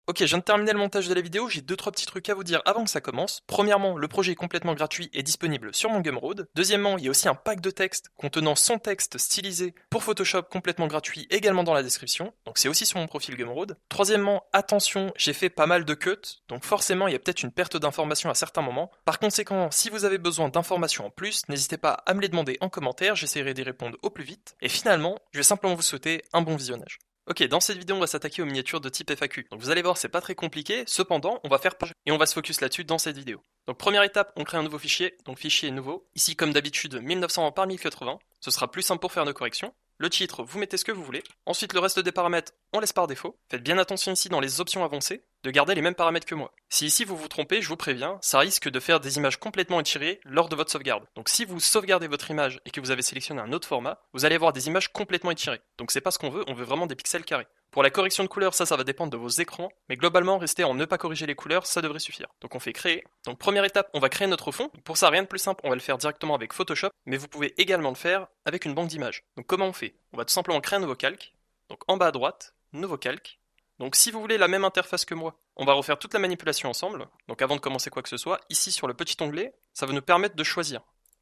Ok, je viens de terminer le montage de la vidéo, j'ai 2-3 petits trucs à vous dire avant que ça commence. Premièrement, le projet est complètement gratuit et disponible sur mon Gumroad. Deuxièmement, il y a aussi un pack de texte contenant 100 textes stylisés pour Photoshop complètement gratuit également dans la description, donc c'est aussi sur mon profil Gumroad. Troisièmement, attention, j'ai fait pas mal de cuts, donc forcément il y a peut-être une perte d'informations à certains moments. Par conséquent, si vous avez besoin d'informations en plus, n'hésitez pas à me les demander en commentaire, j'essaierai d'y répondre au plus vite. Et finalement, je vais simplement vous souhaiter un bon visionnage. Ok, dans cette vidéo, on va s'attaquer aux miniatures de type FAQ. Donc vous allez voir, c'est pas très compliqué, cependant, on va faire et on va se focus là-dessus dans cette vidéo. Donc première étape, on crée un nouveau fichier, donc fichier nouveau. Ici, comme d'habitude, 1920 par 1080. Ce sera plus simple pour faire nos corrections. Le titre, vous mettez ce que vous voulez. Ensuite, le reste des paramètres, on laisse par défaut. Faites bien attention ici dans les options avancées, de garder les mêmes paramètres que moi. Si ici vous vous trompez, je vous préviens, ça risque de faire des images complètement étirées lors de votre sauvegarde. Donc si vous sauvegardez votre image et que vous avez sélectionné un autre format, vous allez avoir des images complètement étirées. Donc c'est pas ce qu'on veut, on veut vraiment des pixels carrés. Pour la correction de couleurs, ça va dépendre de vos écrans, mais globalement, rester en ne pas corriger les couleurs, ça devrait suffire. Donc on fait créer. Donc première étape, on va créer notre fond. Pour ça, rien de plus simple, on va le faire directement avec Photoshop, mais vous pouvez également le faire avec une banque d'images. Donc comment on fait? On va tout simplement créer un nouveau calque. Donc en bas à droite, nouveau calque. Donc si vous voulez la même interface que moi, on va refaire toute la manipulation ensemble. Donc avant de commencer quoi que ce soit, ici sur le petit onglet, ça va nous permettre de choisir.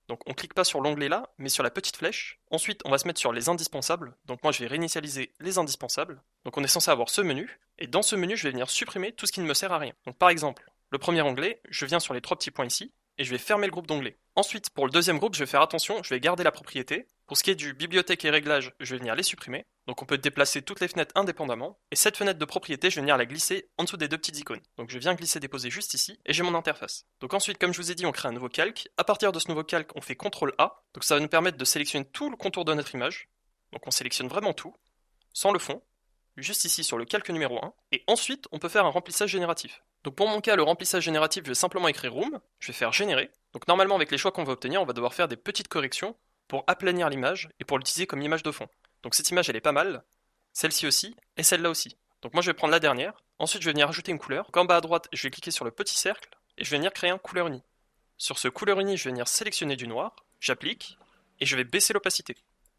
Donc on clique pas sur l'onglet là, mais sur la petite flèche. Ensuite, on va se mettre sur les indispensables. Donc moi je vais réinitialiser les indispensables. Donc on est censé avoir ce menu, et dans ce menu, je vais venir supprimer tout ce qui ne me sert à rien. Donc par exemple, le premier onglet, je viens sur les 3 petits points ici, et je vais fermer le groupe d'onglets. Ensuite, pour le deuxième groupe, je vais faire attention, je vais garder la propriété. Pour ce qui est du bibliothèque et réglages, je vais venir les supprimer. Donc on peut déplacer toutes les fenêtres indépendamment. Et cette fenêtre de propriété, je vais venir la glisser en dessous des 2 petites icônes. Donc je viens glisser déposer juste ici, et j'ai mon interface. Donc ensuite, comme je vous ai dit, on crée un nouveau calque. À partir de ce nouveau calque, on fait CTRL A. Donc ça va nous permettre de sélectionner tout le contour de notre image. Donc on sélectionne vraiment tout, sans le fond, juste ici sur le calque numéro 1. Et ensuite, on peut faire un remplissage génératif. Donc pour mon cas, le remplissage génératif, je vais simplement écrire Room, je vais faire générer. Donc normalement, avec les choix qu'on va obtenir, on va devoir faire des petites corrections pour aplanir l'image et pour l'utiliser comme image de fond. Donc cette image, elle est pas mal, celle-ci aussi, et celle-là aussi. Donc moi, je vais prendre la dernière. Ensuite, je vais venir ajouter une couleur. Donc en bas à droite, je vais cliquer sur le petit cercle et je vais venir créer un couleur uni. Sur ce couleur uni, je vais venir sélectionner du noir, j'applique et je vais baisser l'opacité.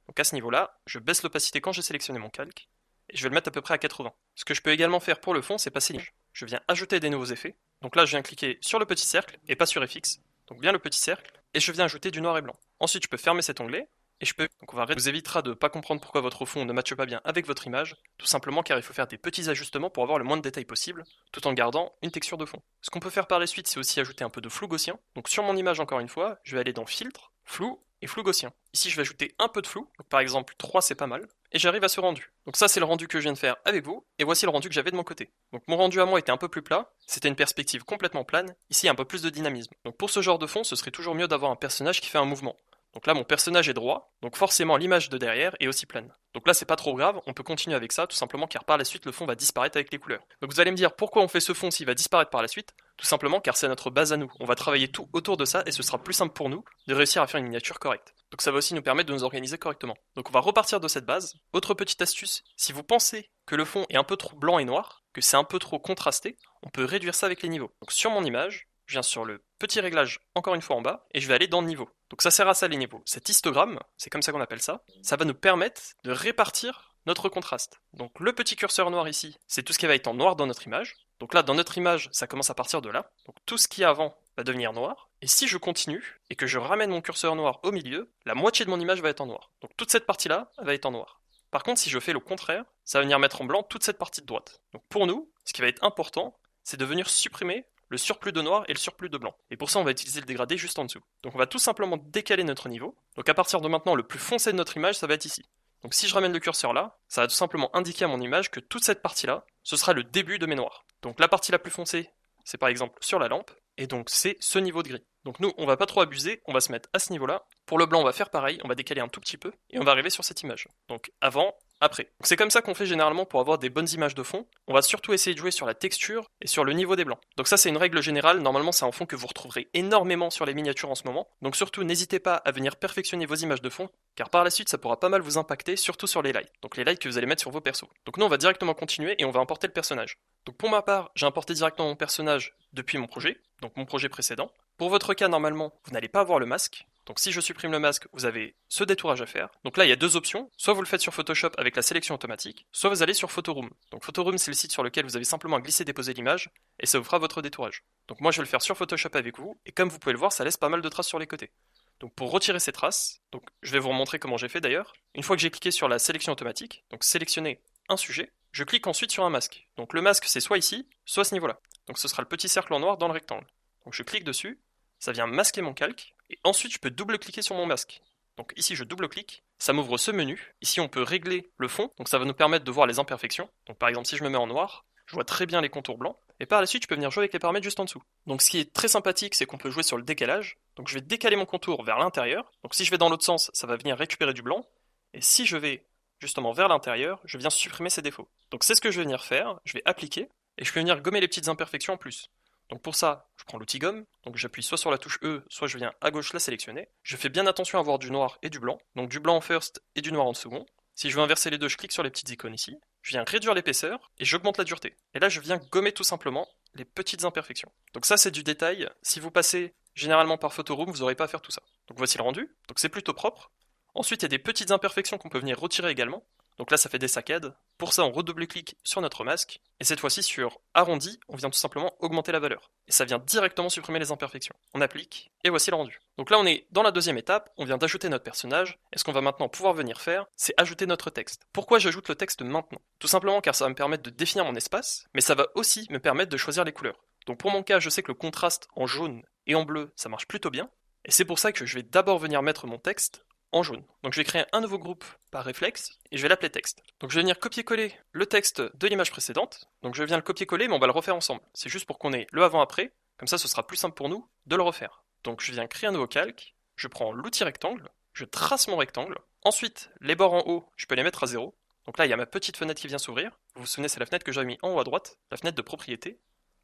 Donc à ce niveau-là, je baisse l'opacité quand j'ai sélectionné mon calque et je vais le mettre à peu près à 80. Ce que je peux également faire pour le fond, c'est passer l'image. Je viens ajouter des nouveaux effets. Donc là, je viens cliquer sur le petit cercle et pas sur FX. Donc bien le petit cercle. Et je viens ajouter du noir et blanc. Ensuite, je peux fermer cet onglet. Et je peux. Donc vous évitera de ne pas comprendre pourquoi votre fond ne matche pas bien avec votre image. Tout simplement car il faut faire des petits ajustements pour avoir le moins de détails possible, tout en gardant une texture de fond. Ce qu'on peut faire par la suite, c'est aussi ajouter un peu de flou gaussien. Donc sur mon image, encore une fois, je vais aller dans Filtre, Flou et Flou gaussien. Ici, je vais ajouter un peu de flou. Donc par exemple, 3 c'est pas mal. Et j'arrive à ce rendu. Donc ça, c'est le rendu que je viens de faire avec vous, et voici le rendu que j'avais de mon côté. Donc mon rendu à moi était un peu plus plat, c'était une perspective complètement plane, ici un peu plus de dynamisme. Donc pour ce genre de fond, ce serait toujours mieux d'avoir un personnage qui fait un mouvement. Donc là, mon personnage est droit, donc forcément l'image de derrière est aussi plane. Donc là, c'est pas trop grave, on peut continuer avec ça, tout simplement car par la suite, le fond va disparaître avec les couleurs. Donc vous allez me dire pourquoi on fait ce fond s'il va disparaître par la suite? Tout simplement car c'est notre base à nous. On va travailler tout autour de ça et ce sera plus simple pour nous de réussir à faire une miniature correcte. Donc ça va aussi nous permettre de nous organiser correctement. Donc on va repartir de cette base. Autre petite astuce, si vous pensez que le fond est un peu trop blanc et noir, que c'est un peu trop contrasté, on peut réduire ça avec les niveaux. Donc sur mon image, je viens sur le petit réglage encore une fois en bas et je vais aller dans le niveau. Donc ça sert à ça les niveaux. Cet histogramme, c'est comme ça qu'on appelle ça, ça va nous permettre de répartir notre contraste. Donc le petit curseur noir ici, c'est tout ce qui va être en noir dans notre image. Donc là, dans notre image, ça commence à partir de là. Donc tout ce qui est avant va devenir noir. Et si je continue et que je ramène mon curseur noir au milieu, la moitié de mon image va être en noir. Donc toute cette partie-là va être en noir. Par contre, si je fais le contraire, ça va venir mettre en blanc toute cette partie de droite. Donc pour nous, ce qui va être important, c'est de venir supprimer le surplus de noir et le surplus de blanc. Et pour ça, on va utiliser le dégradé juste en dessous. Donc on va tout simplement décaler notre niveau. Donc à partir de maintenant, le plus foncé de notre image, ça va être ici. Donc si je ramène le curseur là, ça va tout simplement indiquer à mon image que toute cette partie-là, ce sera le début de mes noirs. Donc la partie la plus foncée, c'est par exemple sur la lampe, et donc c'est ce niveau de gris. Donc nous, on va pas trop abuser, on va se mettre à ce niveau-là. Pour le blanc, on va faire pareil, on va décaler un tout petit peu, et on va arriver sur cette image. Donc avant, après. C'est comme ça qu'on fait généralement pour avoir des bonnes images de fond. On va surtout essayer de jouer sur la texture et sur le niveau des blancs. Donc ça c'est une règle générale, normalement c'est un fond que vous retrouverez énormément sur les miniatures en ce moment. Donc surtout n'hésitez pas à venir perfectionner vos images de fond, car par la suite ça pourra pas mal vous impacter, surtout sur les lights. Donc les lights que vous allez mettre sur vos persos. Donc nous on va directement continuer et on va importer le personnage. Donc pour ma part, j'ai importé directement mon personnage depuis mon projet, donc mon projet précédent. Pour votre cas normalement, vous n'allez pas avoir le masque. Donc si je supprime le masque, vous avez ce détourage à faire. Donc là, il y a deux options. Soit vous le faites sur Photoshop avec la sélection automatique, soit vous allez sur Photoroom. Donc Photoroom, c'est le site sur lequel vous avez simplement à glisser-déposer l'image, et ça vous fera votre détourage. Donc moi, je vais le faire sur Photoshop avec vous, et comme vous pouvez le voir, ça laisse pas mal de traces sur les côtés. Donc pour retirer ces traces, donc je vais vous remontrer comment j'ai fait d'ailleurs. Une fois que j'ai cliqué sur la sélection automatique, donc sélectionner un sujet, je clique ensuite sur un masque. Donc le masque, c'est soit ici, soit à ce niveau-là. Donc ce sera le petit cercle en noir dans le rectangle. Donc je clique dessus, ça vient masquer mon calque, et ensuite je peux double-cliquer sur mon masque. Donc ici je double-clique, ça m'ouvre ce menu. Ici on peut régler le fond, donc ça va nous permettre de voir les imperfections. Donc par exemple si je me mets en noir, je vois très bien les contours blancs, et par la suite je peux venir jouer avec les paramètres juste en dessous. Donc ce qui est très sympathique, c'est qu'on peut jouer sur le décalage. Donc je vais décaler mon contour vers l'intérieur, donc si je vais dans l'autre sens, ça va venir récupérer du blanc, et si je vais justement vers l'intérieur, je viens supprimer ces défauts. Donc c'est ce que je vais venir faire, je vais appliquer, et je peux venir gommer les petites imperfections en plus. Donc pour ça, je prends l'outil gomme, donc j'appuie soit sur la touche E, soit je viens à gauche la sélectionner. Je fais bien attention à avoir du noir et du blanc, donc du blanc en first et du noir en second. Si je veux inverser les deux, je clique sur les petites icônes ici, je viens réduire l'épaisseur et j'augmente la dureté. Et là, je viens gommer tout simplement les petites imperfections. Donc ça, c'est du détail. Si vous passez généralement par Photoroom, vous n'aurez pas à faire tout ça. Donc voici le rendu, donc c'est plutôt propre. Ensuite, il y a des petites imperfections qu'on peut venir retirer également. Donc là, ça fait des saccades. Pour ça, on redouble-clique sur notre masque. Et cette fois-ci, sur arrondi, on vient tout simplement augmenter la valeur. Et ça vient directement supprimer les imperfections. On applique, et voici le rendu. Donc là, on est dans la deuxième étape. On vient d'ajouter notre personnage. Et ce qu'on va maintenant pouvoir venir faire, c'est ajouter notre texte. Pourquoi j'ajoute le texte maintenant? Tout simplement car ça va me permettre de définir mon espace, mais ça va aussi me permettre de choisir les couleurs. Donc pour mon cas, je sais que le contraste en jaune et en bleu, ça marche plutôt bien. Et c'est pour ça que je vais d'abord venir mettre mon texte en jaune. Donc je vais créer un nouveau groupe par réflexe et je vais l'appeler texte. Donc je vais venir copier-coller le texte de l'image précédente. Donc je viens le copier-coller mais on va le refaire ensemble. C'est juste pour qu'on ait le avant-après, comme ça ce sera plus simple pour nous de le refaire. Donc je viens créer un nouveau calque, je prends l'outil rectangle, je trace mon rectangle. Ensuite, les bords en haut, je peux les mettre à 0. Donc là il y a ma petite fenêtre qui vient s'ouvrir. Vous vous souvenez, c'est la fenêtre que j'avais mis en haut à droite, la fenêtre de propriété.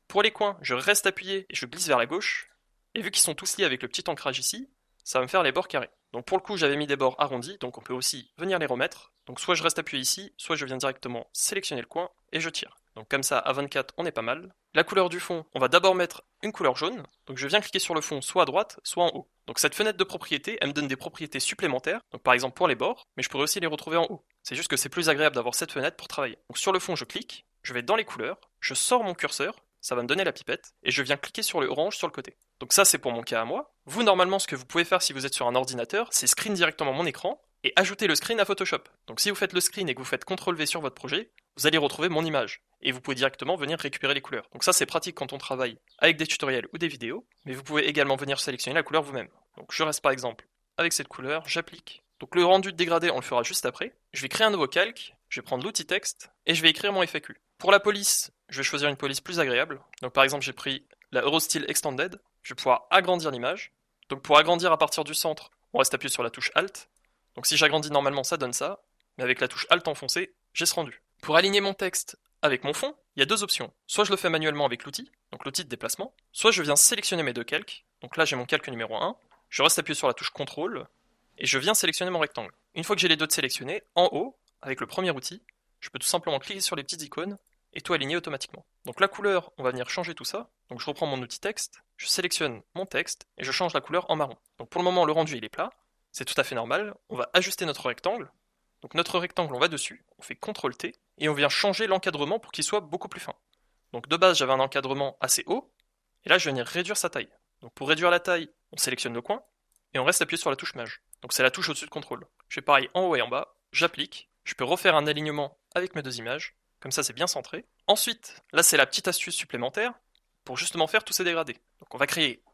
Pour les coins, je reste appuyé et je glisse vers la gauche. Et vu qu'ils sont tous liés avec le petit ancrage ici, ça va me faire les bords carrés. Donc pour le coup, j'avais mis des bords arrondis, donc on peut aussi venir les remettre. Donc soit je reste appuyé ici, soit je viens directement sélectionner le coin et je tire. Donc comme ça, à 24, on est pas mal. La couleur du fond, on va d'abord mettre une couleur jaune. Donc je viens cliquer sur le fond soit à droite, soit en haut. Donc cette fenêtre de propriété, elle me donne des propriétés supplémentaires. Donc par exemple pour les bords, mais je pourrais aussi les retrouver en haut. C'est juste que c'est plus agréable d'avoir cette fenêtre pour travailler. Donc sur le fond, je clique, je vais dans les couleurs, je sors mon curseur, ça va me donner la pipette, et je viens cliquer sur le orange sur le côté. Donc ça c'est pour mon cas à moi. Vous normalement ce que vous pouvez faire si vous êtes sur un ordinateur, c'est screen directement mon écran, et ajouter le screen à Photoshop. Donc si vous faites le screen et que vous faites CTRL-V sur votre projet, vous allez retrouver mon image, et vous pouvez directement venir récupérer les couleurs. Donc ça c'est pratique quand on travaille avec des tutoriels ou des vidéos, mais vous pouvez également venir sélectionner la couleur vous-même. Donc je reste par exemple avec cette couleur, j'applique. Donc le rendu de dégradé on le fera juste après. Je vais créer un nouveau calque, je vais prendre l'outil texte, et je vais écrire mon FAQ. Pour la police, je vais choisir une police plus agréable. Donc par exemple, j'ai pris la Eurostyle Extended. Je vais pouvoir agrandir l'image. Donc pour agrandir à partir du centre, on reste appuyé sur la touche Alt. Donc si j'agrandis normalement, ça donne ça. Mais avec la touche Alt enfoncée, j'ai ce rendu. Pour aligner mon texte avec mon fond, il y a deux options. Soit je le fais manuellement avec l'outil, donc l'outil de déplacement. Soit je viens sélectionner mes deux calques. Donc là, j'ai mon calque numéro 1. Je reste appuyé sur la touche CTRL. Et je viens sélectionner mon rectangle. Une fois que j'ai les deux de sélectionnés, en haut, avec le premier outil, je peux tout simplement cliquer sur les petites icônes et tout aligner automatiquement. Donc la couleur, on va venir changer tout ça. Donc je reprends mon outil texte, je sélectionne mon texte et je change la couleur en marron. Donc pour le moment, le rendu il est plat, c'est tout à fait normal. On va ajuster notre rectangle. Donc notre rectangle, on va dessus, on fait CTRL-T et on vient changer l'encadrement pour qu'il soit beaucoup plus fin. Donc de base, j'avais un encadrement assez haut et là je vais venir réduire sa taille. Donc pour réduire la taille, on sélectionne le coin et on reste appuyé sur la touche Maj. Donc c'est la touche au-dessus de CTRL. Je fais pareil en haut et en bas, j'applique, je peux refaire un alignement avec mes deux images. Comme ça, c'est bien centré. Ensuite, là, c'est la petite astuce supplémentaire pour justement faire tous ces dégradés. Donc, on va créer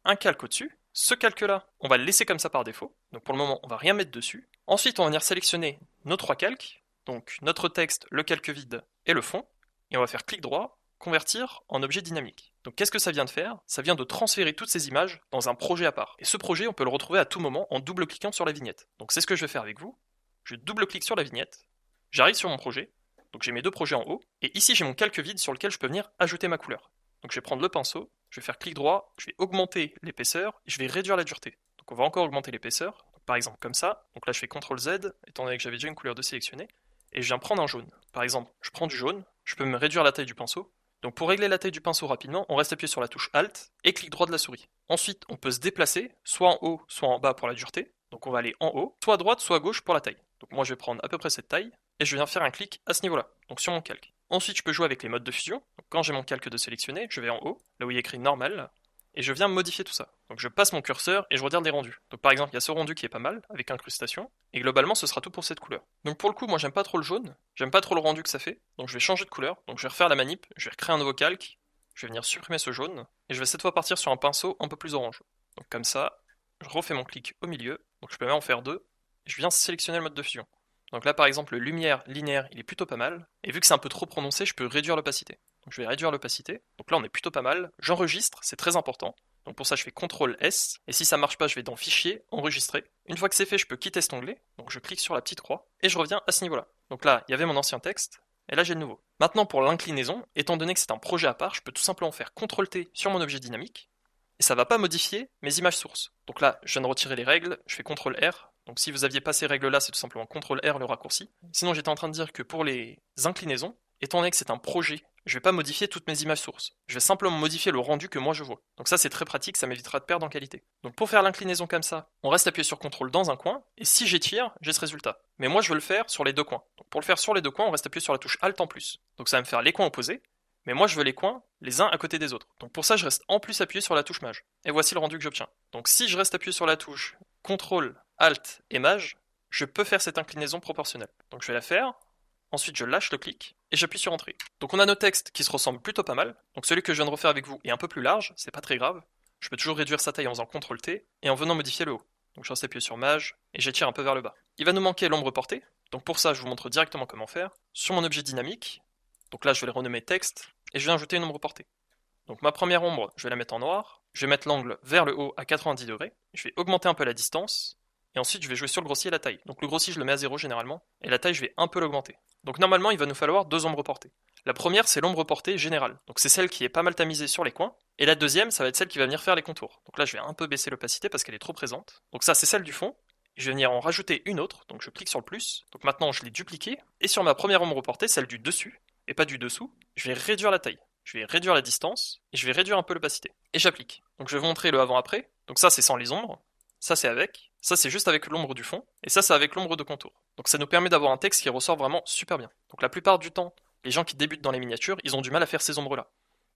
un calque au-dessus. Ce calque-là, on va le laisser comme ça par défaut. Donc, pour le moment, on va rien mettre dessus. Ensuite, on va venir sélectionner nos trois calques. Donc, notre texte, le calque vide et le fond. Et on va faire clic droit, convertir en objet dynamique. Donc, qu'est-ce que ça vient de faire? Ça vient de transférer toutes ces images dans un projet à part. Et ce projet, on peut le retrouver à tout moment en double-cliquant sur la vignette. Donc, c'est ce que je vais faire avec vous. Je double-clique sur la vignette. J'arrive sur mon projet. Donc j'ai mes deux projets en haut, et ici j'ai mon calque vide sur lequel je peux venir ajouter ma couleur. Donc je vais prendre le pinceau, je vais faire clic droit, je vais augmenter l'épaisseur, et je vais réduire la dureté. Donc on va encore augmenter l'épaisseur, par exemple comme ça. Donc là je fais CTRL Z, étant donné que j'avais déjà une couleur de sélectionnée, et je viens prendre un jaune. Par exemple, je prends du jaune, je peux me réduire la taille du pinceau, Donc pour régler la taille du pinceau rapidement, on reste appuyé sur la touche Alt et clic droit de la souris. Ensuite, on peut se déplacer, soit en haut, soit en bas pour la dureté. Donc on va aller en haut, soit à droite, soit à gauche pour la taille. Donc moi je vais prendre à peu près cette taille, et je viens faire un clic à ce niveau-là, donc sur mon calque. Ensuite je peux jouer avec les modes de fusion. Donc quand j'ai mon calque de sélectionné, je vais en haut, là où il y a écrit normal, et je viens modifier tout ça. Donc je passe mon curseur et je regarde les rendus. Donc par exemple, il y a ce rendu qui est pas mal, avec incrustation, et globalement ce sera tout pour cette couleur. Donc pour le coup, moi j'aime pas trop le jaune, j'aime pas trop le rendu que ça fait, donc je vais changer de couleur, donc je vais refaire la manip, je vais recréer un nouveau calque, je vais venir supprimer ce jaune, et je vais cette fois partir sur un pinceau un peu plus orange. Donc comme ça, je refais mon clic au milieu, donc je peux même en faire deux, et je viens sélectionner le mode de fusion. Donc là par exemple, le lumière linéaire, il est plutôt pas mal, et vu que c'est un peu trop prononcé, je peux réduire l'opacité. Donc je vais réduire l'opacité, donc là on est plutôt pas mal, j'enregistre, c'est très important. Donc pour ça je fais CTRL S, et si ça marche pas je vais dans Fichier, Enregistrer. Une fois que c'est fait je peux quitter cet onglet, donc je clique sur la petite croix, et je reviens à ce niveau-là. Donc là il y avait mon ancien texte, et là j'ai le nouveau. Maintenant pour l'inclinaison, étant donné que c'est un projet à part, je peux tout simplement faire CTRL T sur mon objet dynamique, et ça va pas modifier mes images sources. Donc là je viens de retirer les règles, je fais CTRL R, donc si vous aviez pas ces règles là c'est tout simplement CTRL R le raccourci. Sinon j'étais en train de dire que pour les inclinaisons, étant donné que c'est un projet, je vais pas modifier toutes mes images sources. Je vais simplement modifier le rendu que moi je vois. Donc ça c'est très pratique, ça m'évitera de perdre en qualité. Donc pour faire l'inclinaison comme ça, on reste appuyé sur CTRL dans un coin, et si j'étire, j'ai ce résultat. Mais moi je veux le faire sur les deux coins. Donc pour le faire sur les deux coins, on reste appuyé sur la touche Alt en plus. Donc ça va me faire les coins opposés, mais moi je veux les coins les uns à côté des autres. Donc pour ça je reste en plus appuyé sur la touche Maj. Et voici le rendu que j'obtiens. Donc si je reste appuyé sur la touche CTRL, Alt et Maj, je peux faire cette inclinaison proportionnelle. Donc je vais la faire. Ensuite, je lâche le clic et j'appuie sur Entrée. Donc on a nos textes qui se ressemblent plutôt pas mal. Donc celui que je viens de refaire avec vous est un peu plus large, c'est pas très grave. Je peux toujours réduire sa taille en faisant CTRL T et en venant modifier le haut. Donc je reste appuyé sur Maj et j'étire un peu vers le bas. Il va nous manquer l'ombre portée. Donc pour ça, je vous montre directement comment faire. Sur mon objet dynamique, donc là je vais le renommer texte et je vais ajouter une ombre portée. Donc ma première ombre, je vais la mettre en noir. Je vais mettre l'angle vers le haut à 90 degrés. Je vais augmenter un peu la distance. Et ensuite, je vais jouer sur le grossier et la taille. Donc le grossier, je le mets à 0 généralement. Et la taille, je vais un peu l'augmenter. Donc normalement, il va nous falloir deux ombres portées. La première, c'est l'ombre portée générale. Donc c'est celle qui est pas mal tamisée sur les coins. Et la deuxième, ça va être celle qui va venir faire les contours. Donc là, je vais un peu baisser l'opacité parce qu'elle est trop présente. Donc ça, c'est celle du fond. Je vais venir en rajouter une autre. Donc je clique sur le plus. Donc maintenant, je l'ai dupliquée. Et sur ma première ombre portée, celle du dessus, et pas du dessous, je vais réduire la taille. Je vais réduire la distance. Et je vais réduire un peu l'opacité. Et j'applique. Donc je vais vous montrer le avant-après. Donc ça, c'est sans les ombres. Ça c'est avec, ça c'est juste avec l'ombre du fond, et ça c'est avec l'ombre de contour. Donc ça nous permet d'avoir un texte qui ressort vraiment super bien. Donc la plupart du temps, les gens qui débutent dans les miniatures, ils ont du mal à faire ces ombres-là.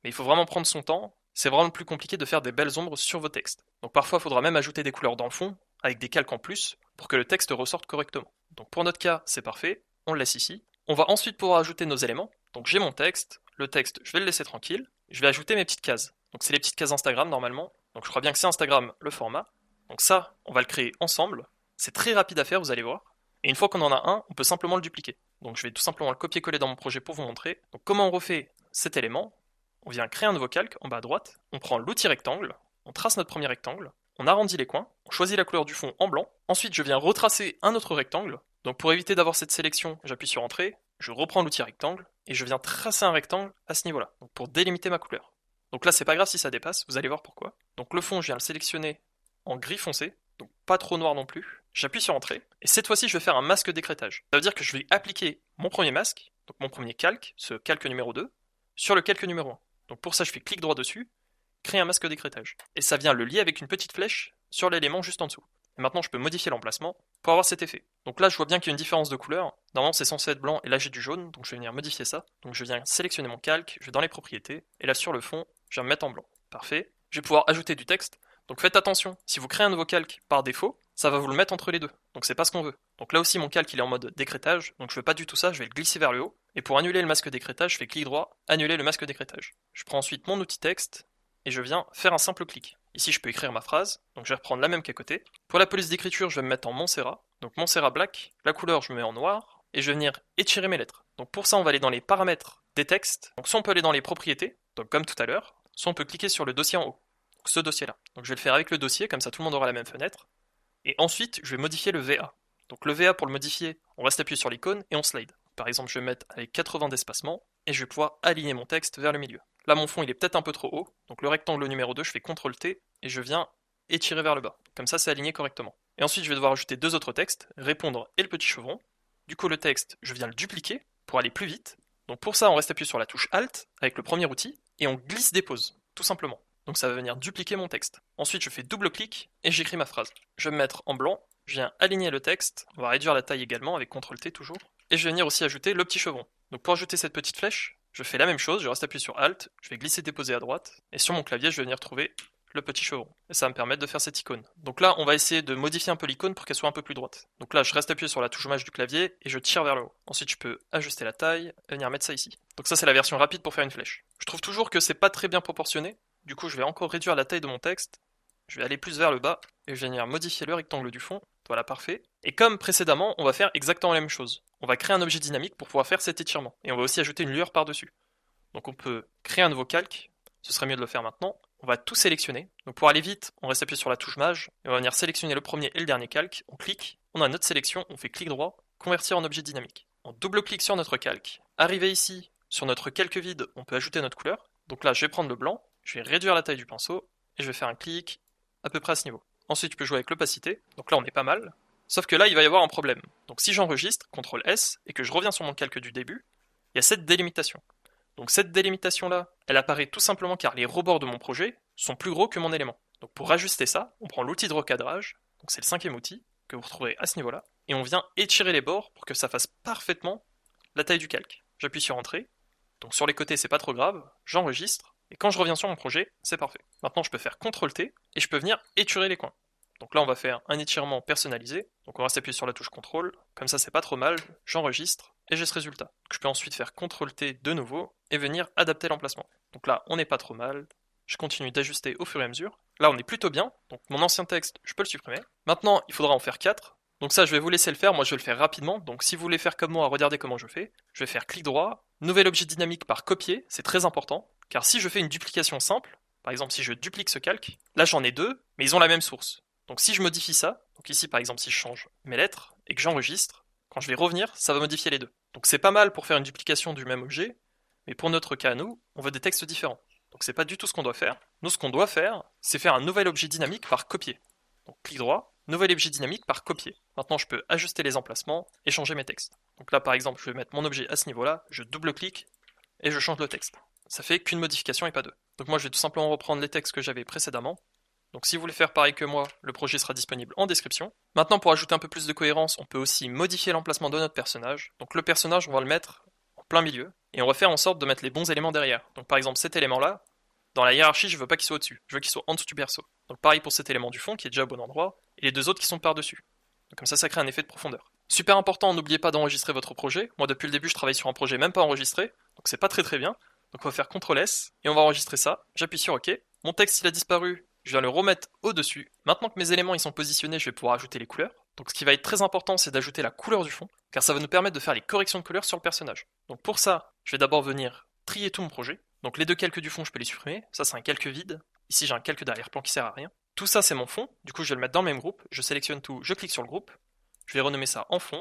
Mais il faut vraiment prendre son temps, c'est vraiment plus compliqué de faire des belles ombres sur vos textes. Donc parfois il faudra même ajouter des couleurs dans le fond, avec des calques en plus, pour que le texte ressorte correctement. Donc pour notre cas, c'est parfait, on le laisse ici. On va ensuite pouvoir ajouter nos éléments. Donc j'ai mon texte, le texte je vais le laisser tranquille, je vais ajouter mes petites cases. Donc c'est les petites cases Instagram normalement, donc je crois bien que c'est Instagram le format. Donc ça, on va le créer ensemble. C'est très rapide à faire, vous allez voir. Et une fois qu'on en a un, on peut simplement le dupliquer. Donc je vais tout simplement le copier-coller dans mon projet pour vous montrer. Donc comment on refait cet élément? On vient créer un nouveau calque en bas à droite. On prend l'outil rectangle, on trace notre premier rectangle, on arrondit les coins, on choisit la couleur du fond en blanc. Ensuite, je viens retracer un autre rectangle. Donc pour éviter d'avoir cette sélection, j'appuie sur Entrée, je reprends l'outil rectangle et je viens tracer un rectangle à ce niveau-là. Donc pour délimiter ma couleur. Donc là, c'est pas grave si ça dépasse, vous allez voir pourquoi. Donc le fond, je viens le sélectionner en gris foncé, donc pas trop noir non plus. J'appuie sur Entrée, et cette fois-ci je vais faire un masque d'écrêtage. Ça veut dire que je vais appliquer mon premier masque, donc mon premier calque, ce calque numéro 2, sur le calque numéro 1. Donc pour ça je fais clic droit dessus, créer un masque d'écrêtage. Et ça vient le lier avec une petite flèche sur l'élément juste en dessous. Et maintenant je peux modifier l'emplacement pour avoir cet effet. Donc là je vois bien qu'il y a une différence de couleur. Normalement c'est censé être blanc et là j'ai du jaune, donc je vais venir modifier ça. Donc je viens sélectionner mon calque, je vais dans les propriétés, et là sur le fond, je vais me mettre en blanc. Parfait. Je vais pouvoir ajouter du texte. Donc faites attention, si vous créez un nouveau calque par défaut, ça va vous le mettre entre les deux. Donc c'est pas ce qu'on veut. Donc là aussi mon calque il est en mode décrétage, donc je veux pas du tout ça, je vais le glisser vers le haut. Et pour annuler le masque d'écrétage, je fais clic droit, annuler le masque d'écrétage. Je prends ensuite mon outil texte, et je viens faire un simple clic. Ici je peux écrire ma phrase, donc je vais reprendre la même qu'à côté. Pour la police d'écriture, je vais me mettre en Montserrat, donc Montserrat Black, la couleur je me mets en noir, et je vais venir étirer mes lettres. Donc pour ça on va aller dans les paramètres des textes, donc soit on peut aller dans les propriétés, donc comme tout à l'heure, soit on peut cliquer sur le dossier en haut. Donc ce dossier-là. Donc je vais le faire avec le dossier, comme ça tout le monde aura la même fenêtre. Et ensuite, je vais modifier le VA. Donc le VA, pour le modifier, on reste appuyé sur l'icône et on slide. Par exemple, je vais mettre avec 80 d'espacement, et je vais pouvoir aligner mon texte vers le milieu. Là, mon fond, il est peut-être un peu trop haut, donc le rectangle numéro 2, je fais CTRL T, et je viens étirer vers le bas. Comme ça, c'est aligné correctement. Et ensuite, je vais devoir ajouter deux autres textes, répondre et le petit chevron. Du coup, le texte, je viens le dupliquer pour aller plus vite. Donc pour ça, on reste appuyé sur la touche Alt avec le premier outil et on glisse-dépose, tout simplement. Donc ça va venir dupliquer mon texte. Ensuite, je fais double-clic et j'écris ma phrase. Je vais me mettre en blanc, je viens aligner le texte, on va réduire la taille également avec CTRL-T toujours, et je vais venir aussi ajouter le petit chevron. Donc pour ajouter cette petite flèche, je fais la même chose, je reste appuyé sur Alt, je vais glisser-déposer à droite, et sur mon clavier, je vais venir trouver le petit chevron. Et ça va me permettre de faire cette icône. Donc là, on va essayer de modifier un peu l'icône pour qu'elle soit un peu plus droite. Donc là, je reste appuyé sur la touche maj du clavier et je tire vers le haut. Ensuite, je peux ajuster la taille et venir mettre ça ici. Donc ça, c'est la version rapide pour faire une flèche. Je trouve toujours que c'est pas très bien proportionné. Du coup, je vais encore réduire la taille de mon texte. Je vais aller plus vers le bas et je vais venir modifier le rectangle du fond. Voilà, parfait. Et comme précédemment, on va faire exactement la même chose. On va créer un objet dynamique pour pouvoir faire cet étirement. Et on va aussi ajouter une lueur par-dessus. Donc on peut créer un nouveau calque. Ce serait mieux de le faire maintenant. On va tout sélectionner. Donc pour aller vite, on reste appuyé sur la touche maj et on va venir sélectionner le premier et le dernier calque. On clique, on a notre sélection, on fait clic droit, convertir en objet dynamique. On double-clique sur notre calque. Arrivé ici, sur notre calque vide, on peut ajouter notre couleur. Donc là, je vais prendre le blanc, je vais réduire la taille du pinceau et je vais faire un clic à peu près à ce niveau. Ensuite, je peux jouer avec l'opacité. Donc là, on est pas mal. Sauf que là, il va y avoir un problème. Donc si j'enregistre, CTRL S, et que je reviens sur mon calque du début, il y a cette délimitation. Donc cette délimitation-là, elle apparaît tout simplement car les rebords de mon projet sont plus gros que mon élément. Donc pour ajuster ça, on prend l'outil de recadrage, donc c'est le 5e outil que vous retrouverez à ce niveau-là, et on vient étirer les bords pour que ça fasse parfaitement la taille du calque. J'appuie sur Entrée, donc sur les côtés c'est pas trop grave, j'enregistre, et quand je reviens sur mon projet, c'est parfait. Maintenant je peux faire CTRL-T, et je peux venir étirer les coins. Donc là on va faire un étirement personnalisé, donc on reste appuyé sur la touche CTRL, comme ça c'est pas trop mal, j'enregistre, et j'ai ce résultat. Donc je peux ensuite faire CTRL-T de nouveau, et venir adapter l'emplacement. Donc là on n'est pas trop mal, je continue d'ajuster au fur et à mesure. Là on est plutôt bien, donc mon ancien texte je peux le supprimer. Maintenant il faudra en faire 4, donc ça je vais vous laisser le faire, moi je vais le faire rapidement, donc si vous voulez faire comme moi, regardez comment je fais. Je vais faire clic droit, nouvel objet dynamique par copier, c'est très important, car si je fais une duplication simple, par exemple si je duplique ce calque, là j'en ai deux, mais ils ont la même source. Donc si je modifie ça, donc ici par exemple si je change mes lettres et que j'enregistre, quand je vais revenir, ça va modifier les deux. Donc c'est pas mal pour faire une duplication du même objet, mais pour notre cas à nous, on veut des textes différents. Donc c'est pas du tout ce qu'on doit faire. Nous ce qu'on doit faire, c'est faire un nouvel objet dynamique par copier. Donc clic droit, nouvel objet dynamique par copier. Maintenant je peux ajuster les emplacements et changer mes textes. Donc là par exemple je vais mettre mon objet à ce niveau-là, je double-clique et je change le texte. Ça fait qu'une modification et pas deux. Donc moi je vais tout simplement reprendre les textes que j'avais précédemment. Donc si vous voulez faire pareil que moi, le projet sera disponible en description. Maintenant pour ajouter un peu plus de cohérence, on peut aussi modifier l'emplacement de notre personnage. Donc le personnage, on va le mettre en plein milieu, et on va faire en sorte de mettre les bons éléments derrière. Donc par exemple cet élément-là, dans la hiérarchie, je veux pas qu'il soit au-dessus, je veux qu'il soit en dessous du perso. Donc pareil pour cet élément du fond qui est déjà au bon endroit, et les deux autres qui sont par-dessus. Donc comme ça crée un effet de profondeur. Super important, n'oubliez pas d'enregistrer votre projet. Moi depuis le début je travaille sur un projet même pas enregistré, donc c'est pas très bien. Donc on va faire CTRL S, et on va enregistrer ça, j'appuie sur OK. Mon texte il a disparu, je viens le remettre au-dessus. Maintenant que mes éléments ils sont positionnés, je vais pouvoir ajouter les couleurs. Donc ce qui va être très important, c'est d'ajouter la couleur du fond, car ça va nous permettre de faire les corrections de couleurs sur le personnage. Donc pour ça, je vais d'abord venir trier tout mon projet. Donc les deux calques du fond, je peux les supprimer. Ça c'est un calque vide. Ici j'ai un calque d'arrière-plan qui sert à rien. Tout ça c'est mon fond. Du coup je vais le mettre dans le même groupe. Je sélectionne tout, je clique sur le groupe. Je vais renommer ça en fond.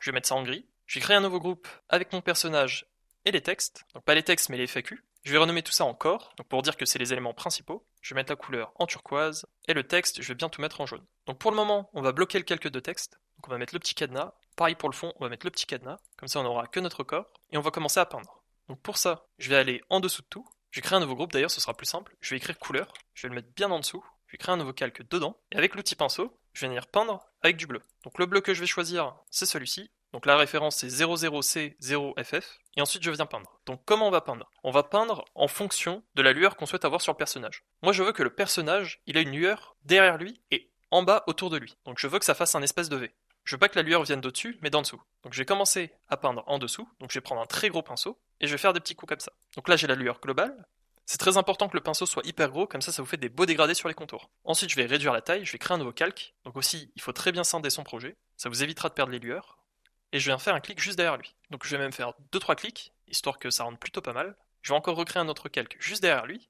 Je vais mettre ça en gris. Je vais créer un nouveau groupe avec mon personnage et les textes. Donc pas les textes mais les FAQ. Je vais renommer tout ça en corps, donc pour dire que c'est les éléments principaux. Je vais mettre la couleur en turquoise, et le texte, je vais bien tout mettre en jaune. Donc pour le moment, on va bloquer le calque de texte. Donc on va mettre le petit cadenas. Pareil pour le fond, on va mettre le petit cadenas. Comme ça, on n'aura que notre corps, et on va commencer à peindre. Donc pour ça, je vais aller en dessous de tout. Je vais créer un nouveau groupe, d'ailleurs, ce sera plus simple. Je vais écrire couleur, je vais le mettre bien en dessous. Je vais créer un nouveau calque dedans, et avec l'outil pinceau, je vais venir peindre avec du bleu. Donc le bleu que je vais choisir, c'est celui-ci. Donc la référence c'est 00C0FF, et ensuite je viens peindre. Donc comment on va peindre? On va peindre en fonction de la lueur qu'on souhaite avoir sur le personnage. Moi je veux que le personnage, il ait une lueur derrière lui et en bas autour de lui. Donc je veux que ça fasse un espèce de V. Je veux pas que la lueur vienne d'au-dessus, mais d'en dessous. Donc je vais commencer à peindre en dessous, donc je vais prendre un très gros pinceau, et je vais faire des petits coups comme ça. Donc là j'ai la lueur globale. C'est très important que le pinceau soit hyper gros, comme ça vous fait des beaux dégradés sur les contours. Ensuite je vais réduire la taille, je vais créer un nouveau calque. Donc aussi, il faut très bien scinder son projet, ça vous évitera de perdre les lueurs. Et je viens faire un clic juste derrière lui. Donc je vais même faire 2-3 clics, histoire que ça rende plutôt pas mal. Je vais encore recréer un autre calque juste derrière lui.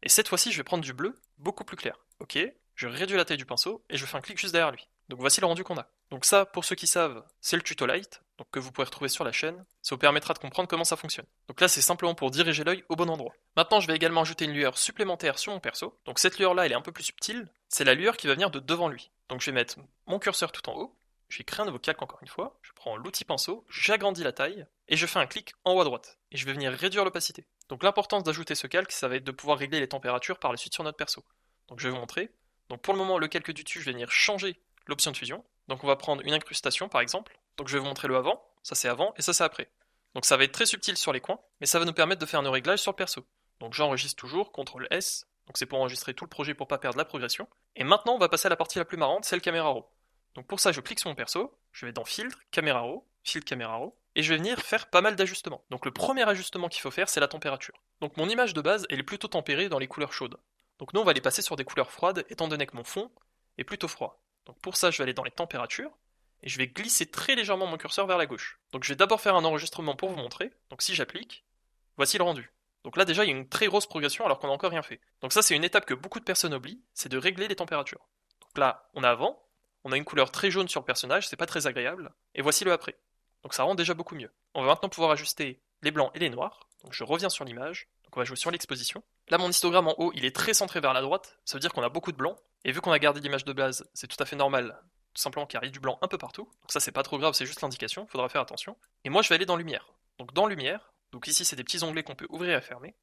Et cette fois-ci, je vais prendre du bleu beaucoup plus clair. Ok, je réduis la taille du pinceau et je fais un clic juste derrière lui. Donc voici le rendu qu'on a. Donc ça, pour ceux qui savent, c'est le tuto light, donc que vous pourrez retrouver sur la chaîne. Ça vous permettra de comprendre comment ça fonctionne. Donc là, c'est simplement pour diriger l'œil au bon endroit. Maintenant, je vais également ajouter une lueur supplémentaire sur mon perso. Donc cette lueur-là, elle est un peu plus subtile. C'est la lueur qui va venir de devant lui. Donc je vais mettre mon curseur tout en haut. je vais créer un nouveau calque encore une fois, je prends l'outil pinceau, j'agrandis la taille, et je fais un clic en haut à droite. Et je vais venir réduire l'opacité. Donc l'importance d'ajouter ce calque, ça va être de pouvoir régler les températures par la suite sur notre perso. Donc je vais vous montrer. Donc pour le moment, le calque du dessus, je vais venir changer l'option de fusion. Donc on va prendre une incrustation par exemple. Donc je vais vous montrer le avant, ça c'est avant et ça c'est après. Donc ça va être très subtil sur les coins, mais ça va nous permettre de faire nos réglages sur le perso. Donc j'enregistre toujours, CTRL S, donc c'est pour enregistrer tout le projet pour pas perdre la progression. Et maintenant on va passer à la partie la plus marrante, c'est le caméra raw. Donc pour ça je clique sur mon perso, je vais dans filtre, caméra raw, filtre caméra raw, et je vais venir faire pas mal d'ajustements. Donc le premier ajustement qu'il faut faire c'est la température. Donc mon image de base elle est plutôt tempérée dans les couleurs chaudes. Donc nous on va les passer sur des couleurs froides étant donné que mon fond est plutôt froid. Donc pour ça je vais aller dans les températures, et je vais glisser très légèrement mon curseur vers la gauche. Donc je vais d'abord faire un enregistrement pour vous montrer. Donc si j'applique, voici le rendu. Donc là déjà il y a une très grosse progression alors qu'on n'a encore rien fait. Donc ça c'est une étape que beaucoup de personnes oublient, c'est de régler les températures. Donc là on a avant, on a une couleur très jaune sur le personnage, c'est pas très agréable, et voici le après. Donc ça rend déjà beaucoup mieux. On va maintenant pouvoir ajuster les blancs et les noirs. Donc je reviens sur l'image, donc on va jouer sur l'exposition. Là mon histogramme en haut il est très centré vers la droite, ça veut dire qu'on a beaucoup de blanc, et vu qu'on a gardé l'image de base, c'est tout à fait normal, tout simplement qu'il y a du blanc un peu partout. Donc ça c'est pas trop grave, c'est juste l'indication, faudra faire attention. Et moi je vais aller dans lumière. Donc dans lumière, donc ici c'est des petits onglets qu'on peut ouvrir et fermer.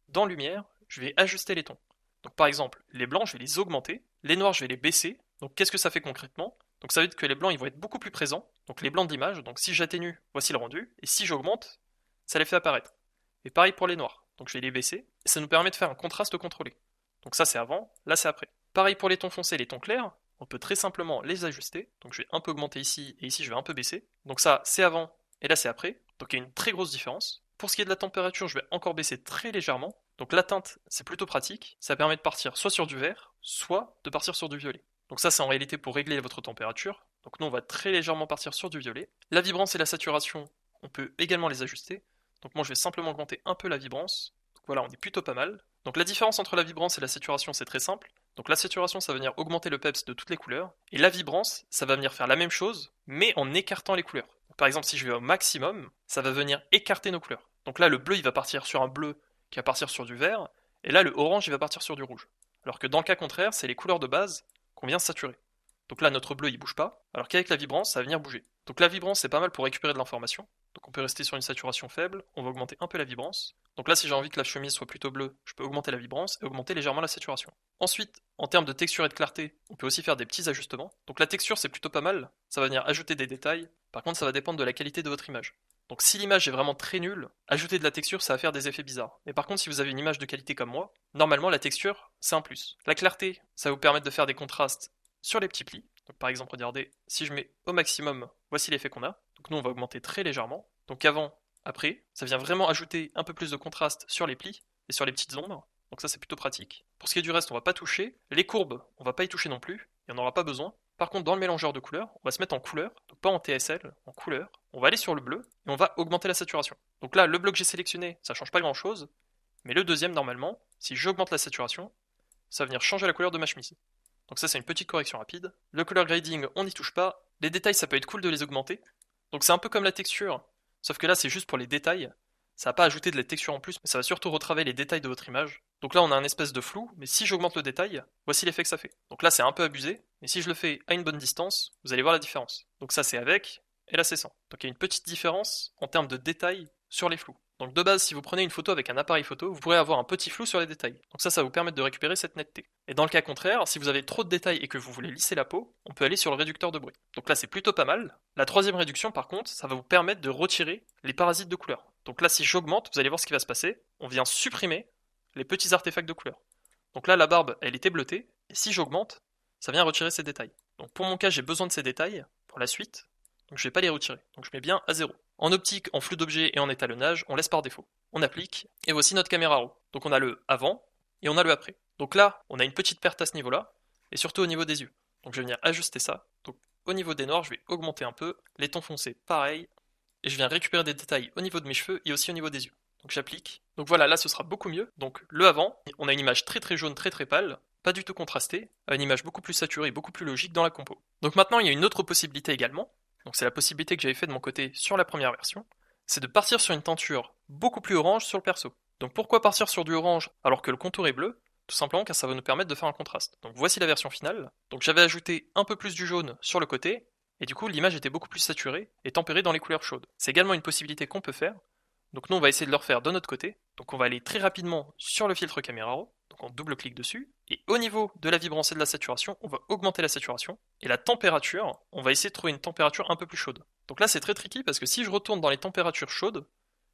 Dans lumière, je vais ajuster les tons. Donc par exemple, les blancs je vais les augmenter, les noirs je vais les baisser. Donc qu'est-ce que ça fait concrètement? Donc ça veut dire que les blancs ils vont être beaucoup plus présents, donc les blancs d'image, donc si j'atténue, voici le rendu, et si j'augmente, ça les fait apparaître. Et pareil pour les noirs, donc je vais les baisser, et ça nous permet de faire un contraste contrôlé. Donc ça c'est avant, là c'est après. Pareil pour les tons foncés et les tons clairs, on peut très simplement les ajuster, donc je vais un peu augmenter ici, et ici je vais un peu baisser. Donc ça c'est avant, et là c'est après, donc il y a une très grosse différence. Pour ce qui est de la température, je vais encore baisser très légèrement, donc la teinte c'est plutôt pratique, ça permet de partir soit sur du vert, soit de partir sur du violet. Donc ça c'est en réalité pour régler votre température, donc nous on va très légèrement partir sur du violet. La vibrance et la saturation, on peut également les ajuster, donc moi je vais simplement augmenter un peu la vibrance, donc voilà on est plutôt pas mal. Donc la différence entre la vibrance et la saturation c'est très simple, donc la saturation ça va venir augmenter le peps de toutes les couleurs, et la vibrance ça va venir faire la même chose, mais en écartant les couleurs. Donc, par exemple si je vais au maximum, ça va venir écarter nos couleurs. Donc là le bleu il va partir sur un bleu qui va partir sur du vert, et là le orange il va partir sur du rouge. Alors que dans le cas contraire, c'est les couleurs de base qu'on vient saturer. Donc là notre bleu il bouge pas, alors qu'avec la vibrance ça va venir bouger. Donc la vibrance c'est pas mal pour récupérer de l'information. Donc on peut rester sur une saturation faible, on va augmenter un peu la vibrance. Donc là si j'ai envie que la chemise soit plutôt bleue, je peux augmenter la vibrance et augmenter légèrement la saturation. Ensuite, en termes de texture et de clarté, on peut aussi faire des petits ajustements. Donc la texture c'est plutôt pas mal, ça va venir ajouter des détails. Par contre ça va dépendre de la qualité de votre image. Donc si l'image est vraiment très nulle, ajouter de la texture ça va faire des effets bizarres. Mais par contre si vous avez une image de qualité comme moi, normalement la texture c'est un plus. La clarté, ça va vous permettre de faire des contrastes sur les petits plis. Donc par exemple regardez, si je mets au maximum, voici l'effet qu'on a. Donc nous on va augmenter très légèrement. Donc avant, après, ça vient vraiment ajouter un peu plus de contraste sur les plis et sur les petites ombres. Donc ça c'est plutôt pratique. Pour ce qui est du reste on va pas toucher. Les courbes, on va pas y toucher non plus, et on n'aura pas besoin. Par contre, dans le mélangeur de couleurs, on va se mettre en couleur, donc pas en TSL, en couleur. On va aller sur le bleu et on va augmenter la saturation. Donc là, le bleu que j'ai sélectionné, ça change pas grand chose, mais le deuxième, normalement, si j'augmente la saturation, ça va venir changer la couleur de ma chemise. Donc ça, c'est une petite correction rapide. Le color grading, on n'y touche pas. Les détails, ça peut être cool de les augmenter. Donc c'est un peu comme la texture, sauf que là, c'est juste pour les détails. Ça va pas ajouter de la texture en plus, mais ça va surtout retravailler les détails de votre image. Donc là on a un espèce de flou, mais si j'augmente le détail, voici l'effet que ça fait. Donc là c'est un peu abusé, mais si je le fais à une bonne distance, vous allez voir la différence. Donc ça c'est avec, et là c'est sans. Donc il y a une petite différence en termes de détails sur les flous. Donc de base, si vous prenez une photo avec un appareil photo, vous pourrez avoir un petit flou sur les détails. Donc ça va vous permettre de récupérer cette netteté. Et dans le cas contraire, si vous avez trop de détails et que vous voulez lisser la peau, on peut aller sur le réducteur de bruit. Donc là c'est plutôt pas mal. La troisième réduction par contre, ça va vous permettre de retirer les parasites de couleur. Donc là si j'augmente, vous allez voir ce qui va se passer. On vient supprimer les petits artefacts de couleur. Donc là la barbe elle était bleutée, et si j'augmente, ça vient retirer ces détails. Donc pour mon cas j'ai besoin de ces détails pour la suite, donc je vais pas les retirer. Donc je mets bien à 0. En optique, en flou d'objets et en étalonnage, on laisse par défaut. On applique, et voici notre caméra raw. Donc on a le avant, et on a le après. Donc là, on a une petite perte à ce niveau-là, et surtout au niveau des yeux. Donc je vais venir ajuster ça. Donc au niveau des noirs, je vais augmenter un peu. Les tons foncés, pareil. Et je viens récupérer des détails au niveau de mes cheveux et aussi au niveau des yeux. Donc j'applique. Donc voilà, là ce sera beaucoup mieux. Donc le avant, on a une image très très jaune, très très pâle, pas du tout contrastée, une image beaucoup plus saturée, beaucoup plus logique dans la compo. Donc maintenant, il y a une autre possibilité également. Donc c'est la possibilité que j'avais fait de mon côté sur la première version, c'est de partir sur une teinture beaucoup plus orange sur le perso. Donc pourquoi partir sur du orange alors que le contour est bleu? Tout simplement car ça va nous permettre de faire un contraste. Donc voici la version finale. Donc j'avais ajouté un peu plus du jaune sur le côté, et du coup l'image était beaucoup plus saturée et tempérée dans les couleurs chaudes. C'est également une possibilité qu'on peut faire, donc nous on va essayer de le refaire de notre côté. Donc on va aller très rapidement sur le filtre caméra raw, donc on double-clique dessus, et au niveau de la vibrance et de la saturation, on va augmenter la saturation, et la température, on va essayer de trouver une température un peu plus chaude. Donc là c'est très tricky parce que si je retourne dans les températures chaudes,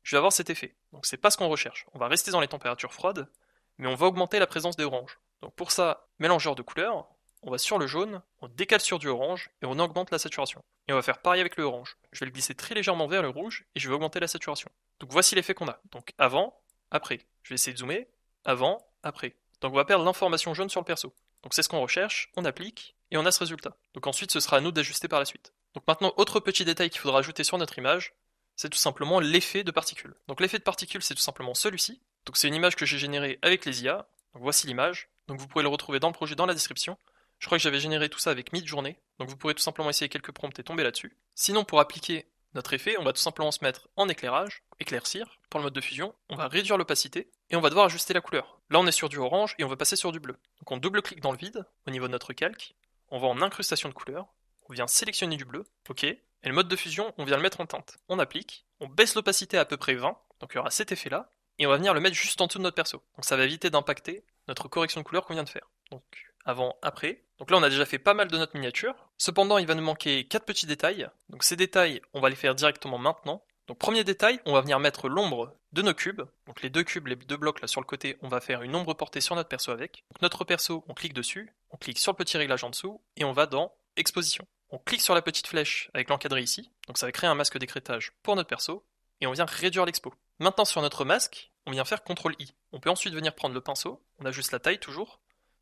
je vais avoir cet effet. Donc c'est pas ce qu'on recherche. On va rester dans les températures froides, mais on va augmenter la présence des oranges. Donc pour ça, mélangeur de couleurs, on va sur le jaune, on décale sur du orange et on augmente la saturation. Et on va faire pareil avec le orange. Je vais le glisser très légèrement vers le rouge et je vais augmenter la saturation. Donc voici l'effet qu'on a. Donc avant, après. Je vais essayer de zoomer. Avant, après. Donc on va perdre l'information jaune sur le perso. Donc c'est ce qu'on recherche, on applique et on a ce résultat. Donc ensuite ce sera à nous d'ajuster par la suite. Donc maintenant, autre petit détail qu'il faudra ajouter sur notre image, c'est tout simplement l'effet de particules. Donc l'effet de particules, c'est tout simplement celui-ci. Donc c'est une image que j'ai générée avec les IA. Donc voici l'image. Donc vous pourrez le retrouver dans le projet dans la description. Je crois que j'avais généré tout ça avec Midjourney. Donc vous pourrez tout simplement essayer quelques prompts et tomber là-dessus. Sinon, pour appliquer notre effet, on va tout simplement se mettre en éclairage, éclaircir, pour le mode de fusion. On va réduire l'opacité et on va devoir ajuster la couleur. Là, on est sur du orange et on va passer sur du bleu. Donc on double-clique dans le vide au niveau de notre calque. On va en incrustation de couleurs. On vient sélectionner du bleu. OK. Et le mode de fusion, on vient le mettre en teinte. On applique, on baisse l'opacité à peu près 20, donc il y aura cet effet-là, et on va venir le mettre juste en dessous de notre perso. Donc ça va éviter d'impacter notre correction de couleur qu'on vient de faire. Donc avant, après. Donc là on a déjà fait pas mal de notre miniature. Cependant il va nous manquer 4 petits détails. Donc ces détails, on va les faire directement maintenant. Donc premier détail, on va venir mettre l'ombre de nos cubes. Donc les deux cubes, les deux blocs là sur le côté, on va faire une ombre portée sur notre perso avec. Donc notre perso, on clique dessus, on clique sur le petit réglage en dessous, et on va dans exposition. On clique sur la petite flèche avec l'encadré ici, donc ça va créer un masque d'écrêtage pour notre perso, et on vient réduire l'expo. Maintenant sur notre masque, on vient faire CTRL-I. On peut ensuite venir prendre le pinceau, on ajuste la taille toujours,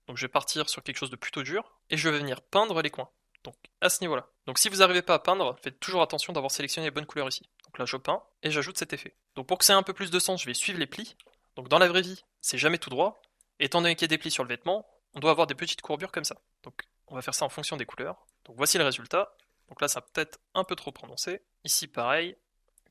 donc je vais partir sur quelque chose de plutôt dur, et je vais venir peindre les coins. Donc à ce niveau-là. Donc si vous n'arrivez pas à peindre, faites toujours attention d'avoir sélectionné les bonnes couleurs ici. Donc là je peins, et j'ajoute cet effet. Donc pour que ça ait un peu plus de sens, je vais suivre les plis. Donc dans la vraie vie, c'est jamais tout droit, et étant donné qu'il y a des plis sur le vêtement, on doit avoir des petites courbures comme ça. Donc on va faire ça en fonction des couleurs. Donc voici le résultat. Donc là, ça peut être un peu trop prononcé. Ici, pareil,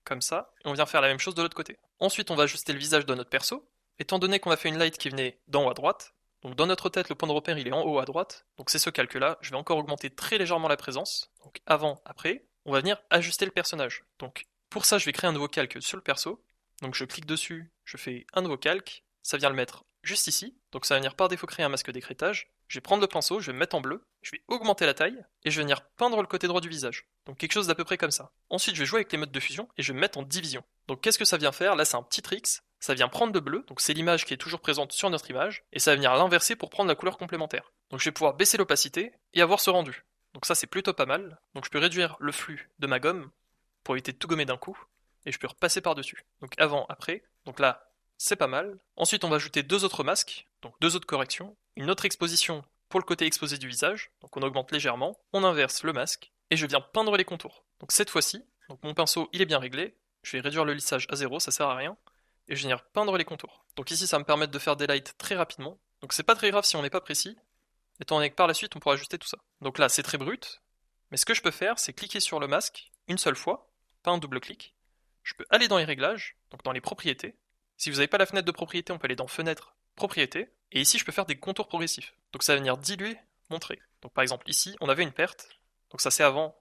comme ça. Et on vient faire la même chose de l'autre côté. Ensuite, on va ajuster le visage de notre perso. Étant donné qu'on a fait une light qui venait d'en haut à droite, donc dans notre tête, le point de repère, il est en haut à droite. Donc c'est ce calque-là. Je vais encore augmenter très légèrement la présence. Donc avant, après. On va venir ajuster le personnage. Donc pour ça, je vais créer un nouveau calque sur le perso. Donc je clique dessus, je fais un nouveau calque. Ça vient le mettre juste ici. Donc ça va venir par défaut créer un masque d'écrêtage. Je vais prendre le pinceau, je vais me mettre en bleu, je vais augmenter la taille, et je vais venir peindre le côté droit du visage. Donc quelque chose d'à peu près comme ça. Ensuite, je vais jouer avec les modes de fusion, et je vais me mettre en division. Donc qu'est-ce que ça vient faire? Là, c'est un petit tricks. Ça vient prendre le bleu, donc c'est l'image qui est toujours présente sur notre image, et ça va venir l'inverser pour prendre la couleur complémentaire. Donc je vais pouvoir baisser l'opacité, et avoir ce rendu. Donc ça, c'est plutôt pas mal. Donc je peux réduire le flux de ma gomme, pour éviter de tout gommer d'un coup, et je peux repasser par-dessus. Donc avant, après. Donc là, c'est pas mal. Ensuite, on va ajouter deux autres masques, donc deux autres corrections, une autre exposition pour le côté exposé du visage, donc on augmente légèrement, on inverse le masque, et je viens peindre les contours. Donc cette fois-ci, donc mon pinceau il est bien réglé, je vais réduire le lissage à 0, ça sert à rien, et je viens peindre les contours. Donc ici ça va me permettre de faire des lights très rapidement, donc c'est pas très grave si on n'est pas précis, étant donné que par la suite on pourra ajuster tout ça. Donc là c'est très brut, mais ce que je peux faire c'est cliquer sur le masque une seule fois, pas un double clic, je peux aller dans les réglages, donc dans les propriétés. Si vous n'avez pas la fenêtre de propriété, on peut aller dans fenêtre, propriété, et ici je peux faire des contours progressifs. Donc ça va venir diluer mon trait. Donc par exemple ici, on avait une perte, donc ça c'est avant,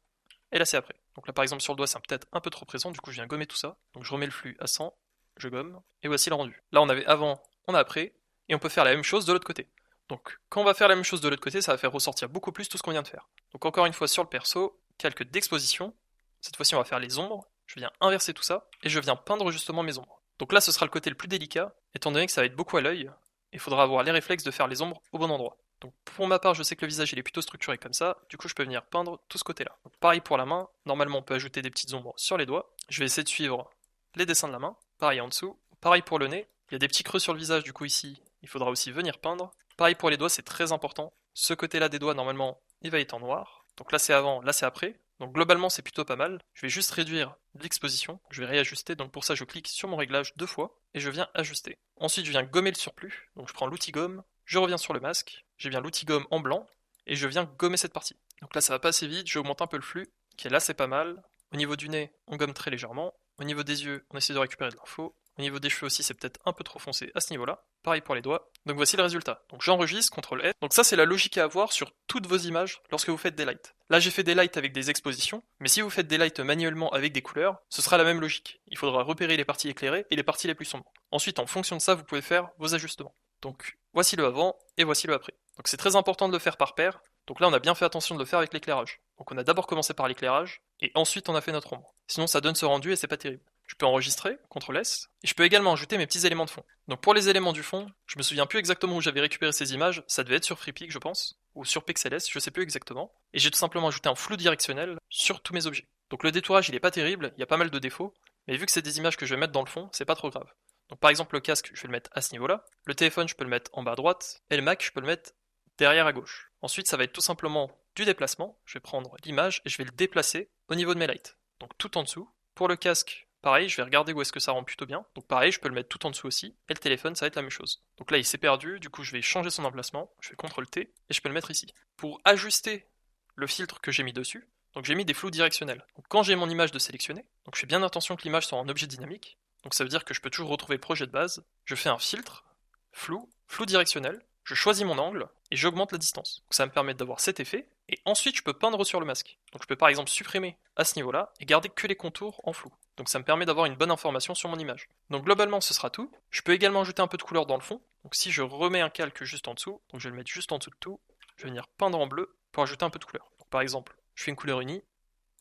et là c'est après. Donc là par exemple sur le doigt c'est peut-être un peu trop présent, du coup je viens gommer tout ça. Donc je remets le flux à 100, je gomme, et voici le rendu. Là on avait avant, on a après, et on peut faire la même chose de l'autre côté. Donc quand on va faire la même chose de l'autre côté, ça va faire ressortir beaucoup plus tout ce qu'on vient de faire. Donc encore une fois sur le perso, calque d'exposition, cette fois-ci on va faire les ombres, je viens inverser tout ça, et je viens peindre justement mes ombres. Donc là ce sera le côté le plus délicat, étant donné que ça va être beaucoup à l'œil, il faudra avoir les réflexes de faire les ombres au bon endroit. Donc pour ma part, je sais que le visage il est plutôt structuré comme ça, du coup je peux venir peindre tout ce côté-là. Donc, pareil pour la main, normalement on peut ajouter des petites ombres sur les doigts. Je vais essayer de suivre les dessins de la main, pareil en dessous. Pareil pour le nez, il y a des petits creux sur le visage, du coup ici, il faudra aussi venir peindre. Pareil pour les doigts, c'est très important. Ce côté-là des doigts, normalement, il va être en noir. Donc là c'est avant, là c'est après. Donc globalement c'est plutôt pas mal. Je vais juste réduire l'exposition, je vais réajuster, donc pour ça je clique sur mon réglage deux fois, et je viens ajuster. Ensuite je viens gommer le surplus, donc je prends l'outil gomme, je reviens sur le masque, j'ai bien l'outil gomme en blanc, et je viens gommer cette partie. Donc là ça va pas assez vite, j'augmente un peu le flux, ok là c'est pas mal. Au niveau du nez, on gomme très légèrement. Au niveau des yeux, on essaie de récupérer de l'info. Au niveau des cheveux aussi, c'est peut-être un peu trop foncé à ce niveau-là. Pareil pour les doigts. Donc voici le résultat. Donc j'enregistre, CTRL S. Donc ça, c'est la logique à avoir sur toutes vos images lorsque vous faites des lights. Là, j'ai fait des lights avec des expositions, mais si vous faites des lights manuellement avec des couleurs, ce sera la même logique. Il faudra repérer les parties éclairées et les parties les plus sombres. Ensuite, en fonction de ça, vous pouvez faire vos ajustements. Donc voici le avant et voici le après. Donc c'est très important de le faire par paire. Donc là, on a bien fait attention de le faire avec l'éclairage. Donc on a d'abord commencé par l'éclairage, et ensuite on a fait notre ombre. Sinon ça donne ce rendu et c'est pas terrible. Je peux enregistrer, CTRL S, et je peux également ajouter mes petits éléments de fond. Donc pour les éléments du fond, je me souviens plus exactement où j'avais récupéré ces images, ça devait être sur FreePic je pense, ou sur Pixels, je sais plus exactement. Et j'ai tout simplement ajouté un flou directionnel sur tous mes objets. Donc le détourage il est pas terrible, il y a pas mal de défauts, mais vu que c'est des images que je vais mettre dans le fond, c'est pas trop grave. Donc par exemple le casque, je vais le mettre à ce niveau-là, le téléphone je peux le mettre en bas à droite, et le Mac je peux le mettre derrière à gauche. Ensuite ça va être tout simplement du déplacement, je vais prendre l'image et je vais le déplacer au niveau de mes lights. Donc tout en dessous. Pour le casque, pareil, je vais regarder où est-ce que ça rend plutôt bien. Donc pareil, je peux le mettre tout en dessous aussi. Et le téléphone, ça va être la même chose. Donc là, il s'est perdu, du coup je vais changer son emplacement, je fais CTRL T et je peux le mettre ici. Pour ajuster le filtre que j'ai mis dessus, donc j'ai mis des flous directionnels. Donc quand j'ai mon image de sélectionner, donc je fais bien attention que l'image soit en objet dynamique. Donc ça veut dire que je peux toujours retrouver le projet de base. Je fais un filtre, flou directionnel. Je choisis mon angle et j'augmente la distance. Donc ça va me permettre d'avoir cet effet, et ensuite je peux peindre sur le masque. Donc je peux par exemple supprimer à ce niveau-là et garder que les contours en flou. Donc ça me permet d'avoir une bonne information sur mon image. Donc globalement ce sera tout. Je peux également ajouter un peu de couleur dans le fond. Donc si je remets un calque juste en dessous, donc je vais le mettre juste en dessous de tout, je vais venir peindre en bleu pour ajouter un peu de couleur. Donc par exemple, je fais une couleur unie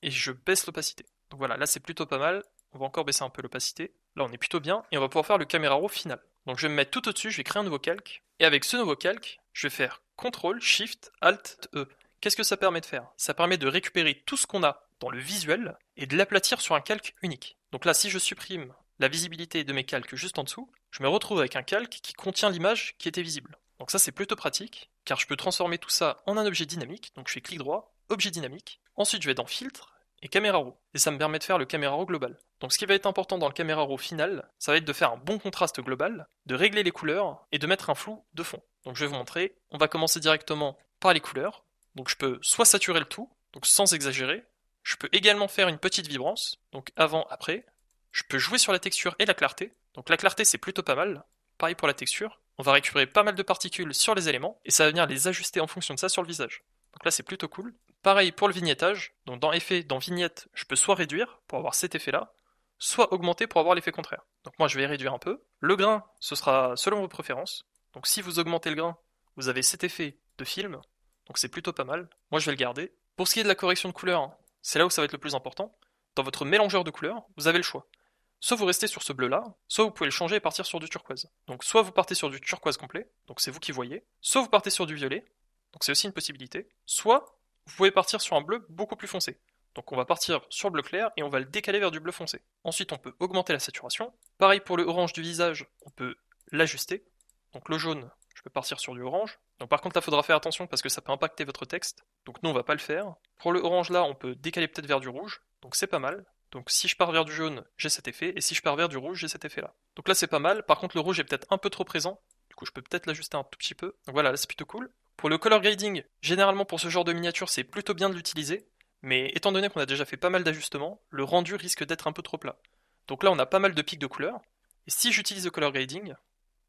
et je baisse l'opacité. Donc voilà, là c'est plutôt pas mal. On va encore baisser un peu l'opacité. Là on est plutôt bien et on va pouvoir faire le caméra raw final. Donc je vais me mettre tout au-dessus, je vais créer un nouveau calque. Et avec ce nouveau calque, je vais faire CTRL, SHIFT, ALT, E. Qu'est-ce que ça permet de faire? Ça permet de récupérer tout ce qu'on a dans le visuel et de l'aplatir sur un calque unique. Donc là, si je supprime la visibilité de mes calques juste en dessous, je me retrouve avec un calque qui contient l'image qui était visible. Donc ça c'est plutôt pratique, car je peux transformer tout ça en un objet dynamique. Donc je fais clic droit, objet dynamique. Ensuite je vais dans Filtre et Caméra Raw. Et ça me permet de faire le Caméra Raw global. Donc ce qui va être important dans le Caméra Raw final, ça va être de faire un bon contraste global, de régler les couleurs et de mettre un flou de fond. Donc je vais vous montrer. On va commencer directement par les couleurs. Donc je peux soit saturer le tout, donc sans exagérer. Je peux également faire une petite vibrance, donc avant, après. Je peux jouer sur la texture et la clarté. Donc la clarté c'est plutôt pas mal. Pareil pour la texture. On va récupérer pas mal de particules sur les éléments et ça va venir les ajuster en fonction de ça sur le visage. Donc là c'est plutôt cool. Pareil pour le vignettage. Donc dans effet, dans vignette, je peux soit réduire pour avoir cet effet là, soit augmenter pour avoir l'effet contraire. Donc moi je vais réduire un peu. Le grain, ce sera selon vos préférences. Donc si vous augmentez le grain, vous avez cet effet de film. Donc c'est plutôt pas mal. Moi je vais le garder. Pour ce qui est de la correction de couleur, c'est là où ça va être le plus important. Dans votre mélangeur de couleurs, vous avez le choix. Soit vous restez sur ce bleu là, soit vous pouvez le changer et partir sur du turquoise. Donc soit vous partez sur du turquoise complet, donc c'est vous qui voyez, soit vous partez sur du violet, donc c'est aussi une possibilité, soit vous pouvez partir sur un bleu beaucoup plus foncé. Donc on va partir sur le bleu clair et on va le décaler vers du bleu foncé. Ensuite on peut augmenter la saturation. Pareil pour le orange du visage, on peut l'ajuster. Donc le jaune, je peux partir sur du orange. Donc par contre là il faudra faire attention parce que ça peut impacter votre texte. Donc nous on va pas le faire. Pour le orange là on peut décaler peut-être vers du rouge. Donc c'est pas mal. Donc si je pars vers du jaune, j'ai cet effet, et si je pars vers du rouge, j'ai cet effet-là. Donc là c'est pas mal, par contre le rouge est peut-être un peu trop présent, du coup je peux peut-être l'ajuster un tout petit peu. Donc voilà, là c'est plutôt cool. Pour le color grading, généralement pour ce genre de miniature c'est plutôt bien de l'utiliser, mais étant donné qu'on a déjà fait pas mal d'ajustements, le rendu risque d'être un peu trop plat. Donc là on a pas mal de pics de couleurs, et si j'utilise le color grading,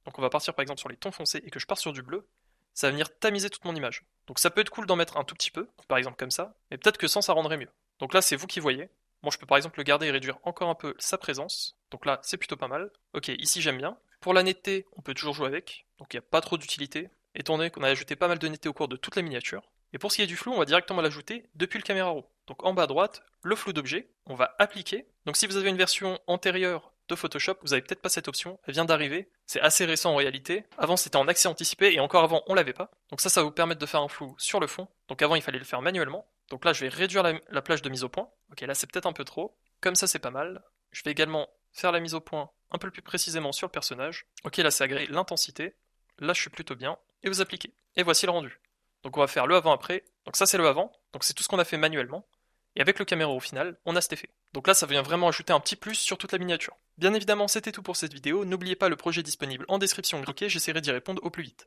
donc on va partir par exemple sur les tons foncés et que je pars sur du bleu, ça va venir tamiser toute mon image. Donc ça peut être cool d'en mettre un tout petit peu, par exemple comme ça, mais peut-être que sans ça rendrait mieux. Donc là c'est vous qui voyez. Bon, je peux par exemple le garder et réduire encore un peu sa présence. Donc là, c'est plutôt pas mal. Ok, ici j'aime bien. Pour la netteté, on peut toujours jouer avec. Donc il n'y a pas trop d'utilité, étant donné qu'on a ajouté pas mal de netteté au cours de toute la miniature. Et pour ce qui est du flou, on va directement l'ajouter depuis le caméra raw. Donc en bas à droite, le flou d'objet, on va appliquer. Donc si vous avez une version antérieure de Photoshop, vous n'avez peut-être pas cette option, elle vient d'arriver. C'est assez récent en réalité. Avant c'était en accès anticipé et encore avant on l'avait pas. Donc ça va vous permettre de faire un flou sur le fond. Donc avant il fallait le faire manuellement. Donc là je vais réduire la plage de mise au point. Ok, là c'est peut-être un peu trop. Comme ça c'est pas mal. Je vais également faire la mise au point un peu plus précisément sur le personnage. Ok, là c'est agréé l'intensité. Là je suis plutôt bien. Et vous appliquez. Et voici le rendu. Donc on va faire le avant-après. Donc ça c'est le avant. Donc c'est tout ce qu'on a fait manuellement. Et avec le caméra au final, on a cet effet. Donc là, ça vient vraiment ajouter un petit plus sur toute la miniature. Bien évidemment, c'était tout pour cette vidéo. N'oubliez pas le projet disponible en description. Ok, j'essaierai d'y répondre au plus vite.